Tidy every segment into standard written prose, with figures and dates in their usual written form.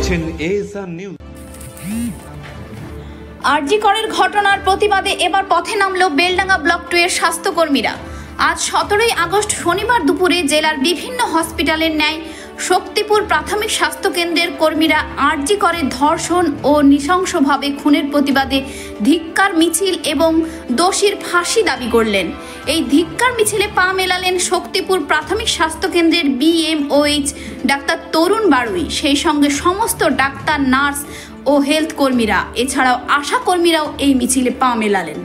দেখছেন ASR news. আরজি করের ঘটনার প্রতিবাদে এবার পথে নামলো বেলডাঙ্গা ব্লক 2 এর স্বাস্থ্যকর্মীরা। আজ 17 আগস্ট শনিবার দুপুরে জেলার বিভিন্ন হসপিটালের ন্যায় শক্তিপুর প্রাথমিক স্বাস্থ্য কেন্দ্রের কর্মীরা আরজি করের ধর্ষণ ও নৃশংসভাবে খুনের প্রতিবাদে ধিক্কার মিছিল এবং দোষীর ফাঁসি দাবি করলেন। এই ধিক্কার মিছিলে পা মেলালেন শক্তিপুর প্রাথমিক স্বাস্থ্য কেন্দ্রের BMOH ডাক্তার তরুণ বাড়ুই, সেই সঙ্গে সমস্ত ডাক্তার, নার্স ও হেলথ কর্মীরা, এছাড়াও আশা কর্মীরাও এই মিছিলে পা মেলালেন।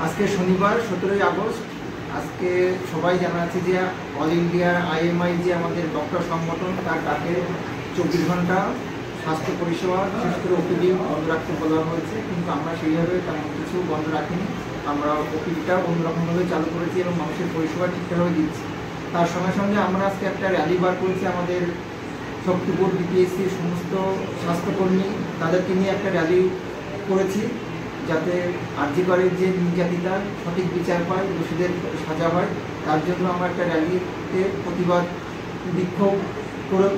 আজকে শনিবার 17 আগস্ট। আজকে সবাই জানা আছে যে অল ইন্ডিয়া IMI যে আমাদের ডক্টর সংগঠন, তার ডাকে 24 ঘন্টা স্বাস্থ্য পরিষেবা, বিশেষ করে OPD বন্ধ রাখতে বলা হয়েছে, কিন্তু আমরা সেইভাবে তেমন কিছু বন্ধ রাখিনি। আমরা OPDটা অন্যরকমভাবে চালু করেছি এবং মানুষের পরিষেবা ঠিকঠাকভাবে দিচ্ছি। তার সঙ্গে সঙ্গে আমরা আজকে একটা র্যালি বার করেছি আমাদের শক্তিপুর BPSCর সমস্ত স্বাস্থ্যকর্মী, তাদেরকে নিয়ে একটা র্যালি করেছি, যাতে আরজি করের যে নির্যাতিতা সঠিক বিচার পায়, দোষীদের সাজা হয়। তার জন্য আমরা একটা র্যালিতে প্রতিবাদ বিক্ষোভ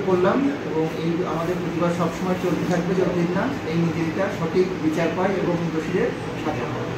করলাম এবং এই আমাদের প্রতিবাদ সবসময় চলতে থাকবে যতদিন না এই নির্যাতিতা সঠিক বিচার পায় এবং দোষীদের সাজা হয়।